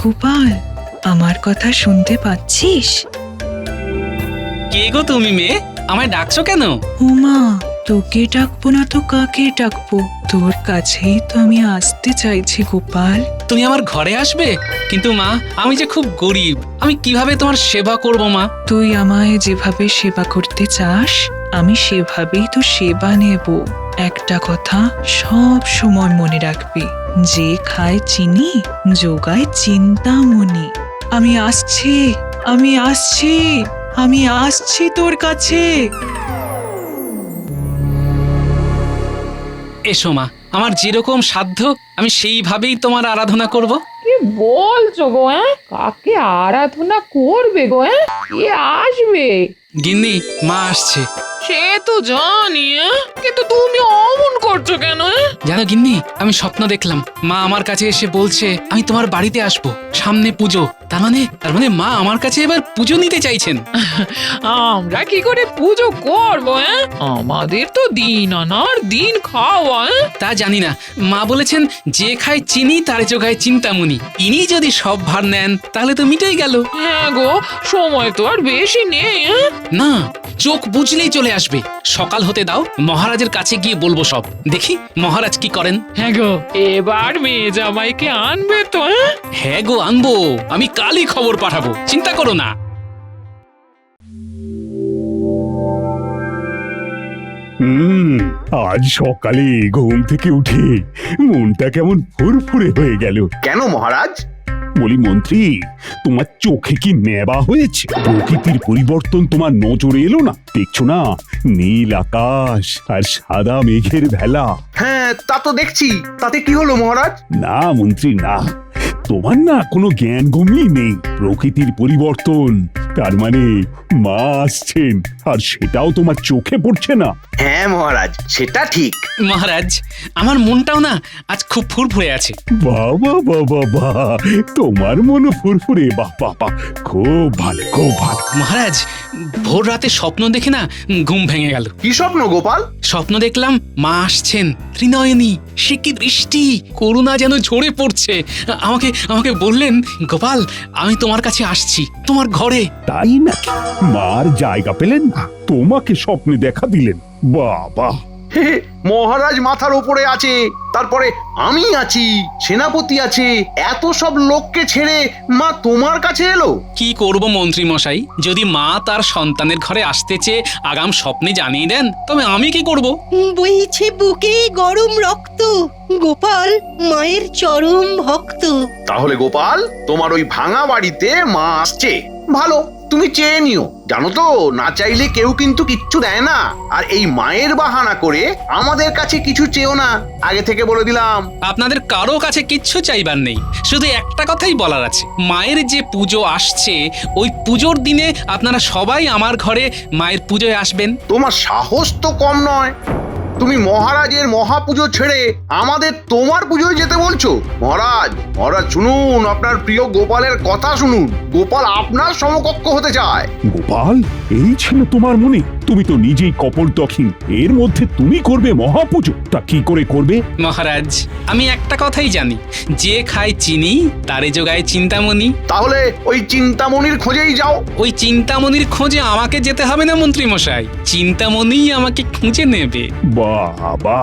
গোপাল, আমার কথা শুনতে পাচ্ছিস? কে গো তুমি মেয়ে? আমায় ডাকছো কেন? উমা, তোকে ডাকবো না তো কাকে ডাকবো? তোর কাছেই তো আমি আসতে চাইছি গোপাল। তুমি আমার ঘরে আসবে? কিন্তু মা, আমি যে খুব গরিব, আমি কিভাবে তোমার সেবা করব মা? তুই আমায় যেভাবে সেবা করতে চাস, আমি সেভাবেই তো সেবা নেব। একটা কথা সব সময় মনে রাখবি, যে খায় চিনি যোগায় চিন্তামণি। আমি আসছি, আমি আসছি, আমি আসছি তোর কাছে। এসো মা, আমার যেরকম সাধ্য আমি সেইভাবেই তোমার আরাধনা করব। কি বলছো গো? কাকে আরাধনা করবে গো? কে আসবে? গিন্নি, মা আসছে। সে তো জানি, কিন্তু তুমি অমন করছো কেন? জানো গিন্নি, আমি স্বপ্ন দেখলাম মা আমার কাছে এসে বলছে আমি তোমার বাড়িতে আসবো, সামনে পুজো। তার মানে মা আমার কাছে এবার পুজো নিতে চাইছেন। আমরা কি করে পুজো করবো? আমাদের তো দিন আনার দিন খাওয়া। তা জানি না, মা বলেছেন যে খায় চিনি তার যোগায় চিন্তামণি। ইনি যদি সব ভার নেন তাহলে তো মিটেই গেল। হ্যাঁ গো, সময় তো আর বেশি নেই। না, চোখ বুঝলেই চলে আসবে। সকাল হতে দাও, মহারাজের কাছে গিয়ে বলবো সব। দেখি মহারাজ কি করেন। হ্যাঁ গো, এবার মেয়ে জামাইকে আনবে তো? হ্যাঁ গো, আনবো। আমি কালই খবর পাঠাবো, চিন্তা করো না। আজ সকালে ঘুম থেকে উঠে মনটা কেমন ফুরফুরে হয়ে গেল। কেন মহারাজ? বলি মন্ত্রী, তোমার চোখে কি নেবা হয়েছে? প্রকৃতির পরিবর্তন তোমার নজরে এলো না? দেখছো না, নীল আকাশ আর সাদা মেঘের ভেলা। হ্যাঁ, তা তো দেখছি। তাতে কি হলো মহারাজ? না মন্ত্রী না, তোমার না কোনো জ্ঞান গম্যই নেই। প্রকৃতির পরিবর্তন, তার মানে মা আসছেন, আর সেটাও তোমার চোখে পড়ছে না। হ্যাঁ মহারাজ, সেটা ঠিক। মহারাজ, আমার মনটাও না আজ খুব ফুরফুরে আছে। বাবা বাবা বা, তোমার মন ফুরফুরে, বাহ বাহ বাহ, খুব ভালো খুব ভালো। মহারাজ, ভোর রাতে স্বপ্ন দেখে না ঘুম ভেঙে গেল। কি স্বপ্ন গোপাল? স্বপ্ন দেখলাম মা আসছেন, ত্রিনয়নী। সে কি দৃষ্টি, করুণা যেন ঝরে পড়ছে। আমাকে আমাকে বললেন, গোপাল আমি তোমার কাছে আসছি, তোমার ঘরে। তাই নাকি? মার জায়গা পেলেন না, তোমাকে স্বপ্নে দেখা দিলেন। বাবা, হে, মহারাজ মাথার উপরে আছে, তারপরে আমি আছি, সেনাপতি আছে, এত সব লোককে ছেড়ে মা তোমার কাছে এলো। কি করব মন্ত্রী মশাই, যদি মা তার সন্তানের ঘরে আসতে চেয়ে আগাম স্বপ্নে জানিয়ে দেন, তবে আমি কি করব? বইছে বুকে গরম রক্ত। গোপাল মায়ের চরম ভক্ত। তাহলে গোপাল, তোমার ওই ভাঙা বাড়িতে মা আসছে। ভালো, তুমি চেয়ে নিও। জানো তো, না চাইলে কেউ কিন্তু কিচ্ছু দেয় না। আর এই মায়ের বাহানা করে আমাদের কাছে কিছু চেয়েও না, আগে থেকে বলে দিলাম। আপনাদের কারো কাছে কিচ্ছু চাইবার নেই, শুধু একটা কথাই বলার আছে। মায়ের যে পুজো আসছে, ওই পুজোর দিনে আপনারা সবাই আমার ঘরে মায়ের পুজোয় আসবেন। তোমার সাহস তো কম নয়। তুমি মহারাজের মহাপুজো ছেড়ে আমাদের তোমার পুজোয় যেতে বলছো? মহারাজ, মহারাজ শুনুন, আপনার প্রিয় গোপালের কথা শুনুন। গোপাল আপনার সমকক্ষ হতে চায়। গোপাল, এই ছিল তোমার মনে? তুমি তো নিজেই কপটদক্ষিণ, এর মধ্যে তুমি করবে মহাপুজো? তা কি করে করবে? মহারাজ, আমি একটা কথাই জানি, যে খায় চিনি তারে যোগায় চিন্তামণি। তাহলে ওই চিন্তামণির খোঁজেই যাও। ওই চিন্তামণির খোঁজে আমাকে যেতে হবে না মন্ত্রী মশাই, চিন্তামণিই আমাকে খুঁজে নেবে। বাবা,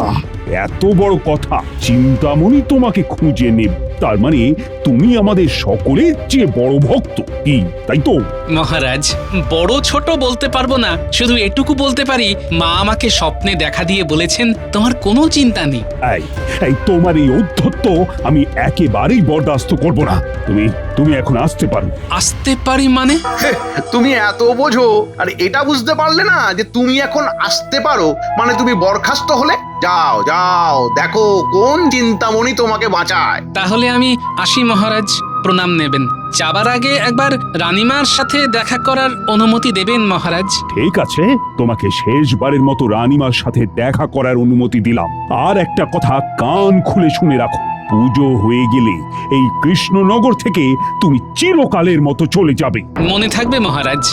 এত বড় কথা! চিন্তামণি তোমাকে খুঁজে নেব, তার মানে তুমি আমাদের সকলের চেয়ে বড় ভক্ত, কি তাই তো? মহারাজ, বড় ছোট বলতে পারবো না, শুধু এটুকু বলতে পারি মা আমাকে স্বপ্নে দেখা দিয়ে বলেছেন তোমার কোনো চিন্তা নেই। এই এই তোমার এই ঔদ্ধত্য আমি একেবারেই বরদাস্ত করব না। তুমি তুমি এখন আসতে পারো। আসতে পারি মানে? তুমি এত বোঝো আর এটা বুঝতে পারলে না যে তুমি এখন আসতে পারো মানে তুমি বরখাস্ত হলে? যাও যাও, দেখো কোন চিন্তামণি তোমাকে বাঁচায়। তাহলে আমি আসি মহারাজ, প্রণাম নেবেন। যাবার আগে একবার রানীমার সাথে দেখা করার অনুমতি দেবেন মহারাজ। ঠিক আছে, তোমাকে শেষবারের মতো রানীমার সাথে দেখা করার অনুমতি দিলাম। আর একটা কথা কান খুলে শুনে রাখো, পুজো হয়ে গেলে এই কৃষ্ণনগর থেকে তুমি চিরকালের মতো চলে যাবে। মনে থাকবে মহারাজ।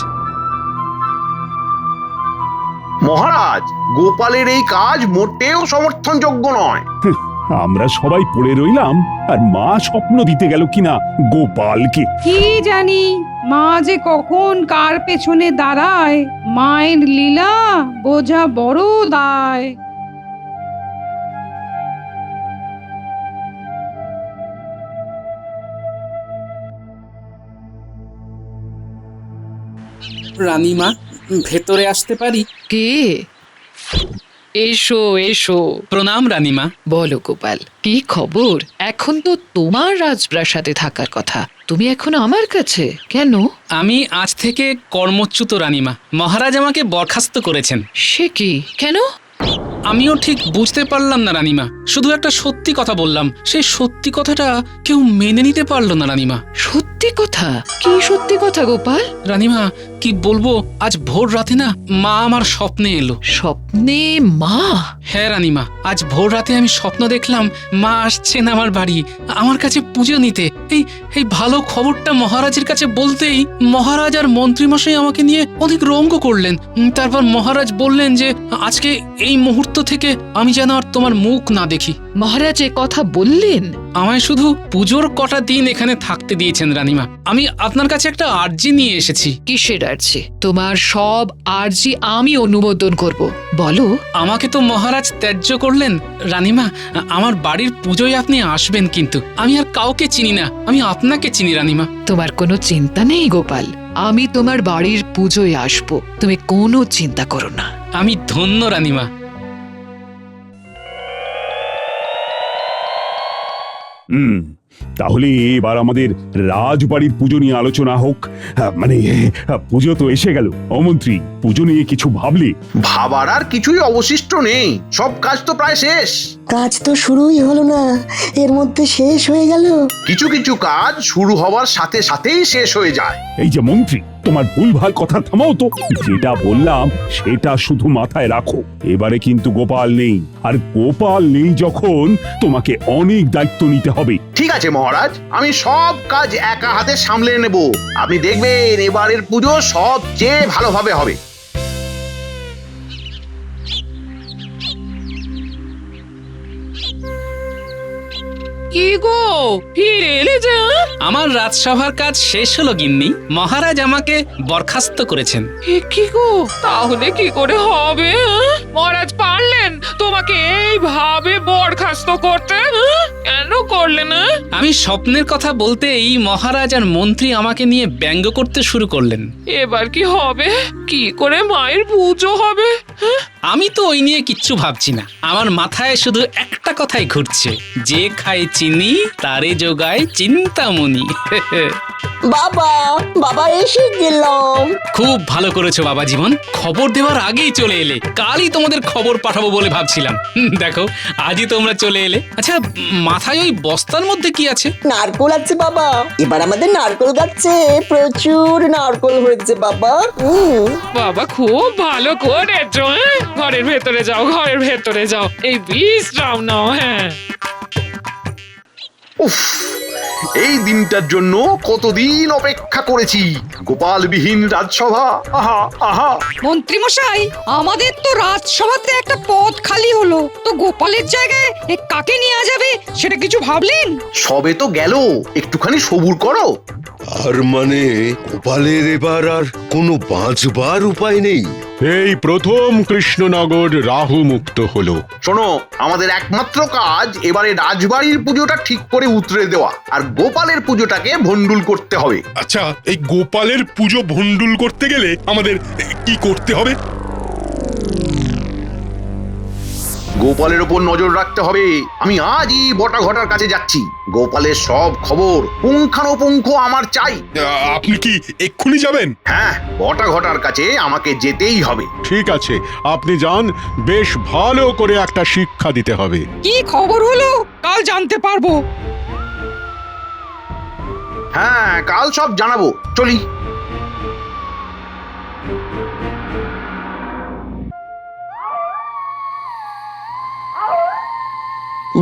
মহারাজ, গোপালের এই কাজ মোটেও সমর্থনযোগ্য নয়। আমরা সবাই পড়ে রইলাম আর মা স্বপ্ন দিতে গেল কিনা গোপালকে। কি জানি মা যে কখন কার পেছনে দাঁড়ায়, মায়ের লীলা বোঝা বড় দায়। রানীমা, ভেতরে আসতে পারি? কে? এসো এসো। প্রণাম রানীমা। বলো গোপাল, কি খবর? এখন তো তোমার রাজপ্রাসাদে থাকার কথা, তুমি এখন আমার কাছে কেন? আমি আজ থেকে কর্মচ্যুত রানীমা। মহারাজ আমাকে বরখাস্ত করেছেন। সে কি? কেন? আমিও ঠিক বুঝতে পারলাম না রানীমা, শুধু একটা সত্যি কথা বললাম, সেই সত্যি কথাটা কেউ মেনে নিতে পারলো না রানীমা। সত্যি কথা? কি সত্যি কথা গোপাল? রানীমা, কি বলবো, আজ ভোর রাতে না মা আমার স্বপ্নে এলো। স্বপ্নে মা? হ্যাঁ রানীমা, আজ ভোর রাতে আমি স্বপ্ন দেখলাম মা আসছেন আমার বাড়ি, আমার কাছে পুজো নিতে। এই এই ভালো খবরটা মহারাজের কাছে বলতেই মহারাজ আর মন্ত্রীমশাই আমাকে নিয়ে অধিক রঙ্গ করলেন। তারপর মহারাজ বললেন যে আজকে এই মুহূর্ত থেকে আমি যেন আর তোমার মুখ না দেখি। মহারাজ এ কথা বললেন? আমায় শুধু পুজোর কটা দিন এখানে থাকতে দিয়েছেন রানীমা। আমি আপনার কাছে একটা আর্জি নিয়ে এসেছি। কিসের আর্জি? তোমার সব আর্জি আমি অনুমোদন করব, বলো। আমাকে তো মহারাজ ত্যায্য করলেন রানীমা, আমার বাড়ির পুজোয় আপনি আসবেন, কিন্তু আমি আর কাউকে চিনি না, আমি আপনাকে চিনি রানীমা। তোমার কোনো চিন্তা নেই গোপাল, আমি তোমার বাড়ির পুজোয় আসব, তুমি কোনো চিন্তা করো না। আমি ধন্য রানীমা। তাহলে এবার আমাদের রাজবাড়ির পুজো নিয়ে আলোচনা হোক। মানে পুজো তো এসে গেল, অমন্ত্রী পুজো নিয়ে কিছু ভাবলি? ভাবার আর কিছুই অবশিষ্ট নেই, সব কাজ তো প্রায় শেষ। কাজ তো শুরুই হলো না, এর মধ্যে শেষ হয়ে গেল। কিছু কিছু কাজ শুরু হওয়ার সাথে সাথেই শেষ হয়ে যায়। এই যে মন্ত্রী, তোমার ভুলভাল কথা থামাও তো। যেটা বললাম সেটা শুধু মাথায় রাখো। এবারে কিন্তু গোপাল নেই, আর গোপাল নেই যখন তোমাকে অনেক দায়িত্ব নিতে হবে। ঠিক আছে মহারাজ, আমি সব কাজ একা হাতে সামলে নেব। আপনি দেখবেন এবারের পুজো সবচেয়ে ভালোভাবে হবে। কি গো, ফিরে এলে যে? আমার রাজসভার কাজ শেষ হলো গিন্নি, মহারাজ আমাকে বরখাস্ত করেছেন। কি গো, তাহলে কি করে হবে? মহারাজ পারলেন তোমাকে এইভাবে বরখাস্ত করতে? কেন করলে না? আমি স্বপ্নের কথা বলতেই মহারাজ আর মন্ত্রী আমাকে নিয়ে ব্যঙ্গ করতে শুরু করলেন। এবার কি হবে? কি করে মায়ের পুজো হবে? আমি তো ওই নিয়ে কিচ্ছু ভাবছি না, আমার মাথায় শুধু একটা কথাই ঘুরছে, যে খায় চিনি তারে যোগায় চিন্তামণি। বাবা, বাবা এসে গেলাম। খুব ভালো করেছো বাবা জীবন, খবর দেওয়ার আগেই চলে এলে। কালই তোমাদের খবর পাঠাবো বলে ভাবছিলাম, দেখো আজই তোমরা চলে এলে। আচ্ছা, মাথায় ওই বস্তার মধ্যে কি আছে? নারকোল আছে বাবা, এবার আমাদের নারকোল গাছে প্রচুর নারকোল হয়েছে বাবা। বাবা খুব ভালো করেছো। ঘরের ভেতরে যাও, ঘরের ভেতরে যাও, এই বিশ্রাম নাও। হ্যাঁ, উফ, এই দিনটার জন্য কতদিন অপেক্ষা করেছি। গোপালবিহীন রাজসভা, আহা আহা। মন্ত্রী মশাই, আমাদের তো রাজসভাতে একটা পদ খালি হলো, তো গোপালের জায়গায় কাকে নেওয়া যাবে সেটা কিছু ভাবলেন? সবে তো গেল, একটুখানি সবুর করো। আর মানে গোপালের এবার আর কোনো বাঁচবার উপায় নেই। এই প্রথম কৃষ্ণনগর রাহু মুক্ত হলো। শোনো, আমাদের একমাত্র কাজ এবারে রাজবাড়ির পুজোটা ঠিক করে উতরে দেওয়া, আর গোপালের পুজোটাকে ভন্ডুল করতে হবে। আচ্ছা, এই গোপালের পুজো ভণ্ডুল করতে গেলে আমাদের কি করতে হবে? গোপালের ওপর নজর রাখতে হবে। আমি আজই বটা ঘটার কাছে যাচ্ছি, গোপালের সব খবর পুঙ্খানুপুঙ্খ আমার চাই। আপনি কি এক্ষুনি যাবেন? হ্যাঁ, বটা ঘটার কাছে আমাকে যেতেই হবে। ঠিক আছে, আপনি যান, বেশ ভালো করে একটা শিক্ষা দিতে হবে। কি খবর হলো কাল জানতে পারবো। হ্যাঁ, কাল সব জানাবো, চলি।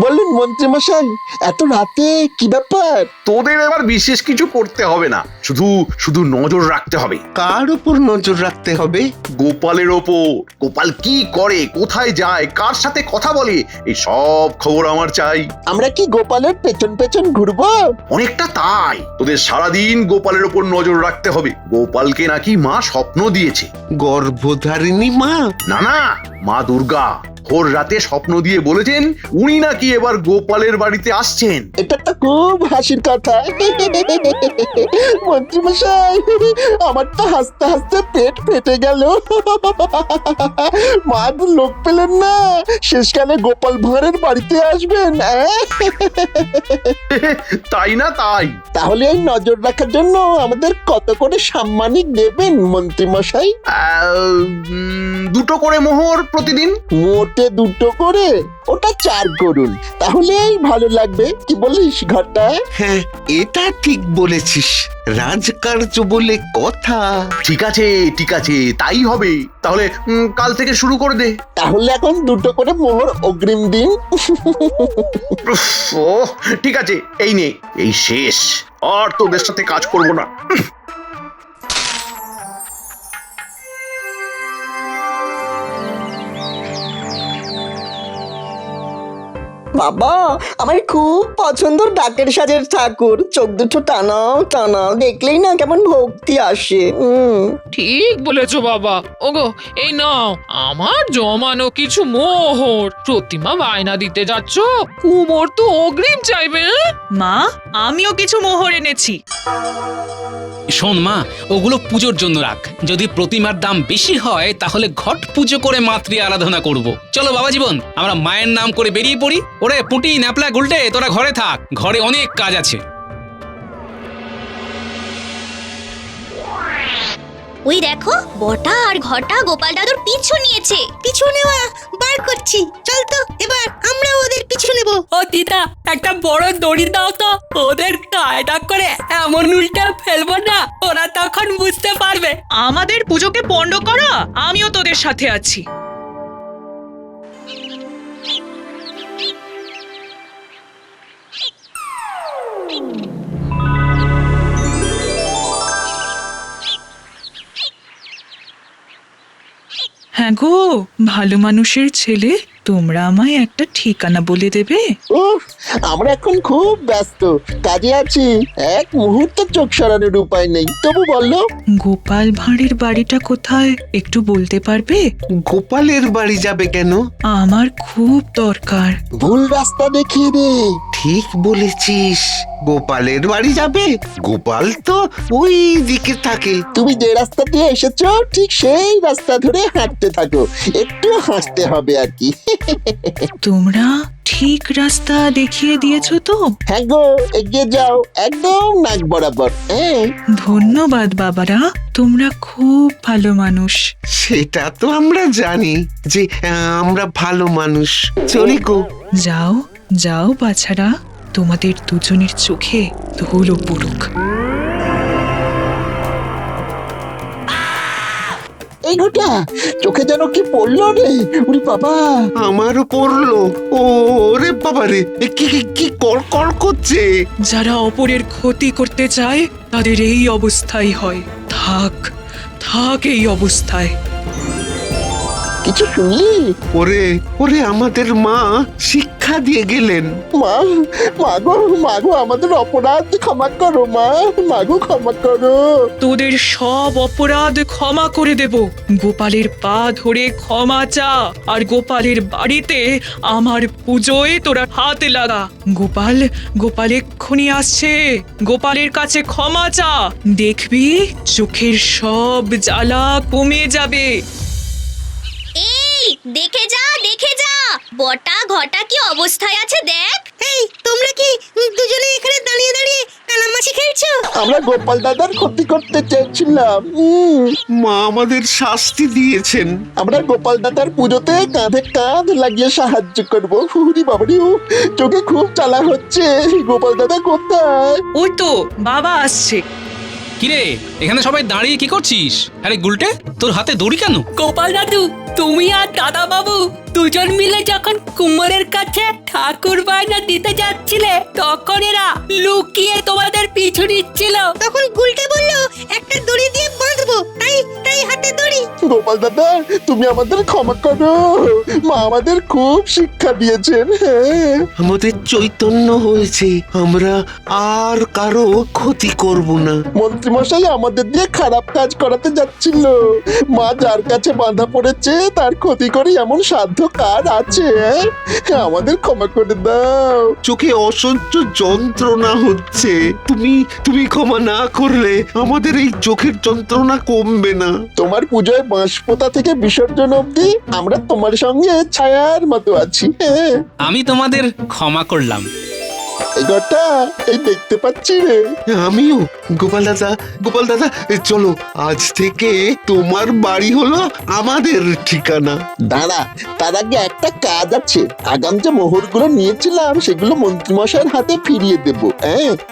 বলুন মন্ত্রী মশাই, এত রাতে কি ব্যাপার? তোদের এবার বিশেষ কিছু করতে হবে না, শুধু শুধু নজর রাখতে হবে কার উপর নজর রাখতে হবে? গোপালের ওপর। গোপাল কি করে, কোথায় যায়, কার সাথে কথা বলে, এই সব খবর আমার চাই। আমরা কি গোপালের পেছন পেছন ঘুরবো? অনেকটা তাই। তোদের সারাদিন গোপালের ওপর নজর রাখতে হবে। গোপালকে নাকি মা স্বপ্ন দিয়েছে। গর্ভধারিণী মা? না না, মা দুর্গা ভোর রাতে স্বপ্ন দিয়ে বলেছেন উনি নাকি এবার গোপালের বাড়িতে আসছেন। এটা তো খুব হাসির কথা। মন্ত্রী মশাই, আমার তো হাসতে হাসতে পেট ফেটে গেল। মা তো লোক পেলেন না, শেষকালে গোপাল ভাঁড়ের বাড়িতে আসবেন। তাই না তাই? তাহলে এই নজর রাখার জন্য আমাদের কত করে সাম্মানিক দেবেন মন্ত্রী মশাই? দুটো করে মোহর প্রতিদিন। মোটে দুটো করে? ওটা 4 করুন, তাহলেই ভালো লাগবে। কি বলিস ঘটা? হ্যাঁ, এটা ঠিক বলেছিস। রাজকার্য বলে কথা। ঠিক আছে ঠিক আছে, তাই হবে। তাহলে কাল থেকে শুরু করে দে। তাহলে এখন দুটো করে মোহর অগ্রিম দিন। উফ, ও ঠিক আছে, এই নে, এই শেষ। আর তোদের সাথে কাজ করব না। বাবা, আমার খুব পছন্দ ডাকের সাজের ঠাকুর। চোখ দুটো টানাও টানাও, দেখলেই না কেমন ভক্তি আসে। ঠিক বলেছো বাবা। ওগো, এই নাও আমার জমানো কিছু মোহর। প্রতিমা বায়না দিতে যাচ্ছ, কুমোর তো অগ্রিম চাইবে। মা, আমিও কিছু মোহর এনেছি। শোন মা, ওগুলো পুজোর জন্য রাখ। যদি প্রতিমার দাম বেশি হয় তাহলে ঘট পুজো করে মাতৃ আরাধনা করব। চলো বাবা জীবন, আমরা মায়ের নাম করে বেরিয়ে পড়ি। ওরে পুঁটি, ন্যাপলা, গুলটে, তোরা ঘরে থাক, ঘরে অনেক কাজ আছে। ওই দেখো, বটা আর ঘটা গোপাল দাদুর পিছু নিয়েছে। পিছু নেওয়া বার করছি, চল তো এবার আমরা ওদের পিছু নেব। ও দিদা, একটা বড় দড়ি দাও তো, ওদের কায়দা করে এমন উল্টে ফেলবো না, ওরা তখন বুঝতে পারবে। আমাদের পুজোকে পণ্ড করা, আমিও তোদের সাথে আছি। হ্যাঁ গো, ভালো মানুষের ছেলে, তোমরা আমায় একটা ঠিকানা বলে দেবে? উফ, আমরা এখন খুব ব্যস্ত, কাজে আছি, এক মুহূর্ত চোখ সরানোর উপায় নেই। তবু বললো, গোপাল ভাঁড়ের বাড়িটা কোথায় একটু বলতে পারবে? গোপালের বাড়ি যাবে কেন? আমার খুব দরকার। ভুল রাস্তা দেখিয়ে দে। ঠিক বলেছিস, গোপালের বাড়ি যাবে। গোপাল তো ওই দিকে থাকে। তুমি যে রাস্তা দিয়ে এসেছো ঠিক সেই রাস্তা ধরে হাঁটতে থাকো, একটু হাসতে হবে আর কি। তোমরা ঠিক রাস্তা দেখিয়ে দিয়েছো তো? হ্যাঁ গো, এগিয়ে যাও, একদম নাক বরাবর। ধন্যবাদ বাবারা, তোমরা খুব ভালো মানুষ। সেটা তো আমরা জানি যে আমরা ভালো মানুষ। চলি গো। যাও যাও বাছারা, তোমাদের দুজনের চোখে ধুলো পড়ুক। এই ঘটা, চোখে যেন কি পড়লো রে? উরি বাবা! আমারও পড়লো। ও রে বাবা রে, কি কি কি কর কর করছে? যারা অপরের ক্ষতি করতে চায় তাদের এই অবস্থাই হয়। থাক থাক এই অবস্থায়। কিছু শুনলি? ওরে ওরে, আমাদের মা শিক্ষা দিয়ে গেলেন। মা, মাগো আমাদের অপরাধ ক্ষমা করো মা, মাগো ক্ষমা করো। তোদের সব অপরাধ ক্ষমা করে দেব। গোপালের পা ধরে ক্ষমা চা, আর গোপালের বাড়িতে আমার পুজোয় তোরা হাত লাগা। গোপাল এক্ষুনি আসছে, গোপালের কাছে ক্ষমা চা, দেখবি চোখের সব জ্বালা কমে যাবে। এই দেখে যা, দেখে যা, বটা ঘটা কি অবস্থায় আছে দেখ। এই, তোমরা কি দুজনে এখানে দাঁড়িয়ে দাঁড়িয়ে কানামাছি খেলছো? আমরা গোপাল দাদার ক্ষতি করতে চেয়েছিলাম। মা আমাদের শাস্তি দিয়েছেন। আমরা গোপাল দাদার পুজোতে কাঁধে কাঁধ লাগিয়ে সাহায্য করবো। হুরি বাবারি, চোখে খুব জ্বালা হচ্ছে। গোপাল দাদা কোথায়? ওই তো বাবা আসছে। কিরে এখানে সবাই দাঁড়িয়ে কি করছিস? আরে গুলটে, তোর হাতে দড়ি কেন? গোপাল দাদু, তুমি আর দাদা বাবু দুজন মিলে যখন কুমোরের কাছে ঠাকুর বায়না দিতে যাচ্ছিলে, তখন এরা লুকিয়ে তোমাদের পিছু নিচ্ছিল। তখন গুলটে বলল একটা দড়ি দিয়ে বাঁধবো, তাই হাতে দড়ি। গোপাল দাদা, তুমি আমাদের ক্ষমা করো, মা আমাদের খুব শিক্ষা দিয়েছেন। আমাদের চৈতন্য হয়েছে, আমরা আর কারো ক্ষতি করব না। মন্ত্রীমশাই আমাদের দিয়ে খারাপ কাজ করাতে যাচ্ছিল, মা যার কাছে বাঁধা পড়েছে তার ক্ষতি করে এমন সাধ্য কার আছে? আমাদের ক্ষমা করে দাও। চোখে অসহ্য যন্ত্রণা হচ্ছে, তুমি ক্ষমা না করলে আমাদের এই চোখের যন্ত্রণা কমবে না। তোমার পুজোয় বাঁশপোতা থেকে বিসর্জন অবধি আমরা তোমার সঙ্গে ছায়ার মতো আছি। আমি তোমাদের ক্ষমা করলাম। এই ঘরটা এই দেখতে পাচ্ছি রে। আমিও। গোপাল দাদা চলো, আজ থেকে তোমার বাড়ি হলো আমাদের ঠিকানা। দাঁড়া, তার আগে একটা কাজ আছে। আগাম যে মোহরগুলো নিয়েছিলাম সেগুলো মন্ত্রীমশাইয়ের হাতে ফিরিয়ে দেব।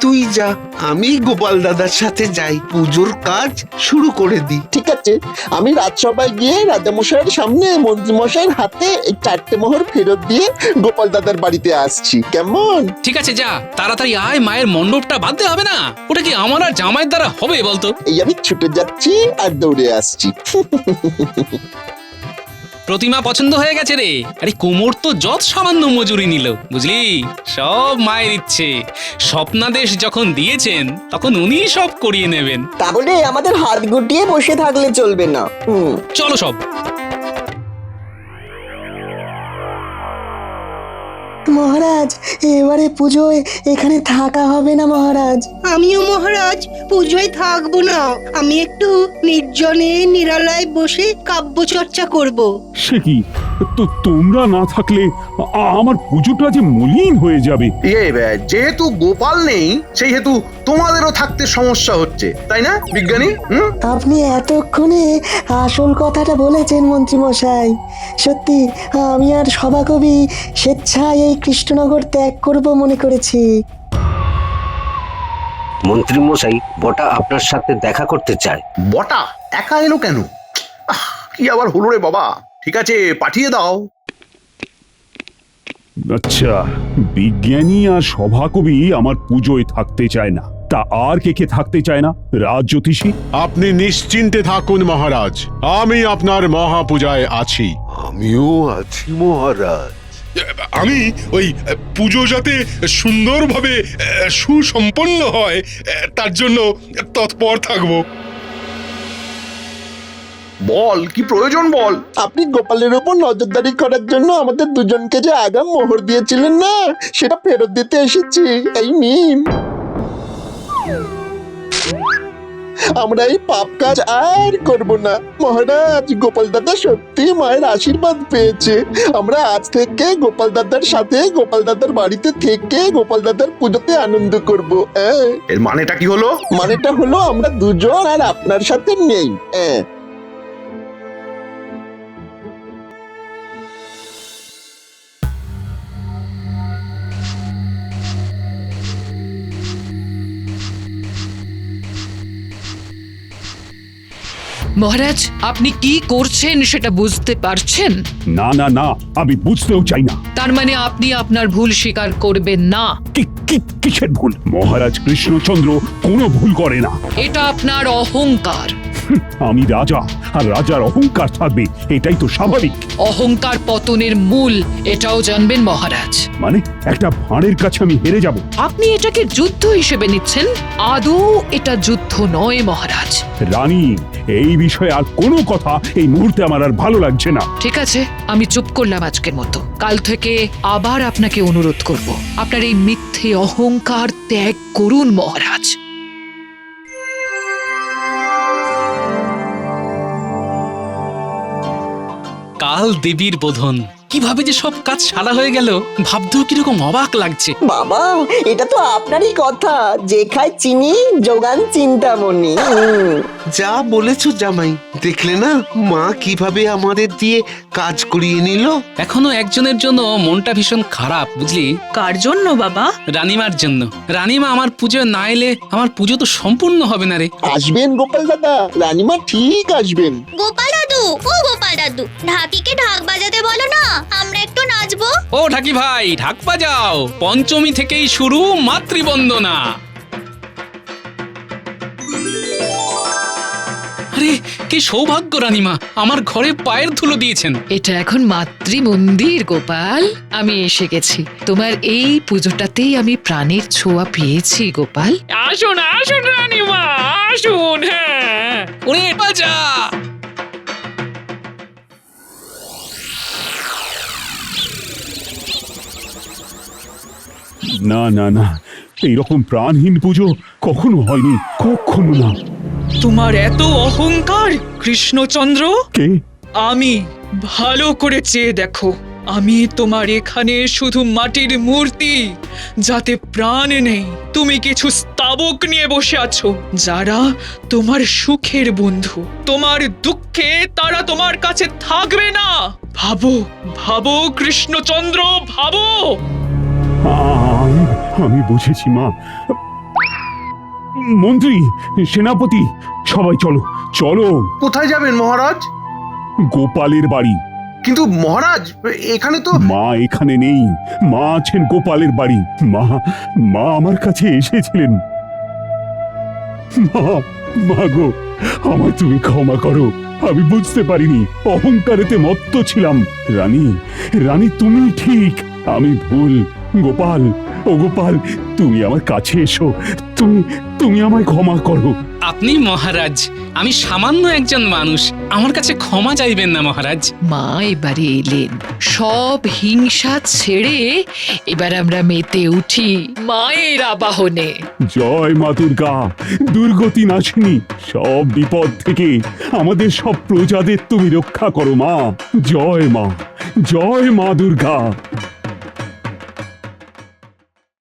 তুই যা, আমি গোপাল দাদার সাথে যাই, পুজোর কাজ শুরু করে দি। ঠিক আছে, আমি রাজসভায় গিয়ে রাজামশাইয়ের সামনে মন্ত্রীমশাইয়ের হাতে এই 4টে মোহর ফেরত দিয়ে গোপাল দাদার বাড়িতে আসছি, কেমন? ঠিক আছে, যা তাড়াতাড়ি আয়, মায়ের মণ্ডপটা বাঁধতে হবে না? ওটা কি আমার আর জামাইয়ের দ্বারা হবে বলতো? এই আমি ছুটে যাচ্ছি আর দৌড়ে আসছি। প্রতিমা পছন্দ হয়ে গেছে রে। আরে কোমর তো যত সামান্য মজুরি নিল, বুঝলি? সব মায়ের ইচ্ছে। স্বপ্নাদেশ যখন দিয়েছেন তখন উনি সব করিয়ে নেবেন। তা বলে আমাদের হাত গুটিয়ে বসে থাকলে চলবে না। চলো সব। মহারাজ, এবারে পুজোয় এখানে থাকা হবে না মহারাজ। আমিও মহারাজ পুজোয় থাকবো না, আমি একটু নির্জনে নিরালায় বসে কাব্য চর্চা করব। সে কি, তো তোমরা না থাকলে আমার পুজোটা যে মলিন হয়ে যাবে। যেহেতু গোপাল নেই সেহেতু তোমাদেরও থাকতে সমস্যা হচ্ছে, তাই না বিজ্ঞানী? আপনি এতক্ষণে আসল কথাটা বলেছেন মন্ত্রী মশাই। সত্যি আমি আর সভাকবি স্বেচ্ছায় এই কৃষ্ণনগর ত্যাগ করব মনে করেছি। মন্ত্রী মশাই, বটা আপনার সাথে দেখা করতে চায়। বটা একা এলো কেন? কি আবার হলো রে বাবা? ঠিক আছে, পাঠিয়ে দাও। আচ্ছা, বিজ্ঞানী আর সভাকবি আমার পুজোয় থাকতে চায় না, তা আর কে থাকতে চায় না? রাজ জ্যোতিষী? আপনি নিশ্চিন্তে থাকুন মহারাজ, আমি আপনার মহাপূজায় আছি। আমিও আছি মহারাজ। আমি ওই পুজো যাতে সুন্দরভাবে সুসম্পন্ন হয় তার জন্য তৎপর থাকবো। বল, কি প্রয়োজন বল। আপনি গোপালের উপর নজরদারি করার জন্য আমাদের দুজনকে যে আগাম মোহর দিয়েছিলেন না, সেটা ফেরত দিতে এসেছি। এই নিন। আমরা এই পাপ কাজ আর করব না মহারাজ। গোপাল দাদা সত্যি মায়ের আশীর্বাদ পেয়েছে। আমরা আজ থেকে গোপাল দাদার সাথে গোপাল দাদার বাড়িতে থেকে গোপাল দাদার পুজোতে আনন্দ করব। এর মানেটা কি হলো? মানেটা হলো আমরা দুজন আর আপনার সাথে নেই। মহারাজ, আপনি কি করছেন সেটা বুঝতে পারছেন? না না না, আমি বুঝতেও চাই না। তার মানে আপনি আপনার ভুল স্বীকার করবেন না? কিসের ভুল? মহারাজ কৃষ্ণচন্দ্র কোনো ভুল করে না। এটা আপনার অহংকার। আমি রাজা, আর রাজার অহংকার থাকবে, এটাই তো স্বাভাবিক। অহংকার পতনের মূল, এটাও জানবেন মহারাজ। মানে একটা ভাঁড়ের কাছে আমি হেরে যাব? আপনি এটাকে যুদ্ধ হিসেবে নিচ্ছেন। আদৌ এটা যুদ্ধ নয় মহারাজ। রানী, এই বিষয়ে আর কোনো কথা এই মুহূর্তে আমার আর ভালো লাগছে না। ঠিক আছে, আমি চুপ করলাম আজকের মতো। কাল থেকে আবার আপনাকে অনুরোধ করব, আপনার এই মিথ্যে অহংকার ত্যাগ করুন মহারাজ। কাল দেবীর বোধন, কিভাবে যে সব কাজ সারা হয়ে গেল ভাবতেও কিরকম অবাক লাগছে। বাবা, এটা তো আপনারই কথা, যে খায় চিনি যোগান চিন্তামণি। যা বলেছো জামাই, দেখলে না মা কিভাবে আমাদের দিয়ে কাজ করিয়ে নিল। এখনো একজনের জন্য মনটা ভীষণ খারাপ, বুঝলি? কার জন্য বাবা? রানীমার জন্য। রানীমা আমার পুজো না এলে আমার পুজো তো সম্পূর্ণ হবে না রে। আসবেন গোপাল দাদা, রানীমা ঠিক আসবেন। গোপাল দাদু, ও গোপাল দাদু, ঢাকিকে ঢাক বাজাতে বলো না, আমরা একটু নাচবো। ও ঢাকি ভাই, ঢাক বাজাও। পঞ্চমী থেকেই শুরু মাতৃবন্দনা। আরে কি সৌভাগ্য রানীমা, আমার ঘরে পায়ের ধুলো দিয়েছেন। এটা এখন মাতৃ মন্দির গোপাল। আমি এসে গেছি, তোমার এই পুজোটাতেই আমি প্রাণের ছোঁয়া পেয়েছি গোপাল। আসুন আসুন রানীমা, আসুন। হ্যাঁ, ওরে বাজা। না না না, এইরকম প্রাণহীন পুজো কখনো হয়নি, কখনো না। তোমার এত অহংকার কৃষ্ণচন্দ্র! কে? আমি ভালো করে চেয়ে দেখো, আমি তোমার এখানে শুধু মাটির মূর্তি, যাতে প্রাণ নেই। তুমি কিছু স্তাবক নিয়ে বসে আছো, যারা তোমার সুখের বন্ধু। তোমার দুঃখে তারা তোমার কাছে থাকবে না। ভাবো ভাবো কৃষ্ণচন্দ্র, ভাবো। আমি বুঝেছি মা। মন্ত্রী, সেনাপতি, সবাই চলো চলো। কোথায় যাবেন মহারাজ? গোপালের বাড়ি। কিন্তু মহারাজ, এখানে তো মা এখানে নেই, মা আছেন গোপালের বাড়ি। মা মা আমার কাছে এসেছিলেন। মা, মা গো, আমায় তুমি ক্ষমা করো, আমি বুঝতে পারিনি, অহংকারেতে মত্ত ছিলাম। রানী, রানী তুমি ঠিক, আমি ভুল। গোপাল, ও গোপাল, তুমি আমার কাছে এসো, তুমি তুমি আমায় ক্ষমা করো। আপনি মহারাজ, আমি সামান্য একজন মানুষ, আমার কাছে ক্ষমা চাইবেন না মহারাজ। মা এবারে এলেন, সব হিংসা ছেড়ে এবার আমরা মেতে উঠি মায়ের আবাহনে। জয় মা দুর্গা, দুর্গতি নাশিনী। সব বিপদ থেকে আমাদের সব প্রজাদের তুমি রক্ষা করো মা। জয় মা, জয় মা দুর্গা।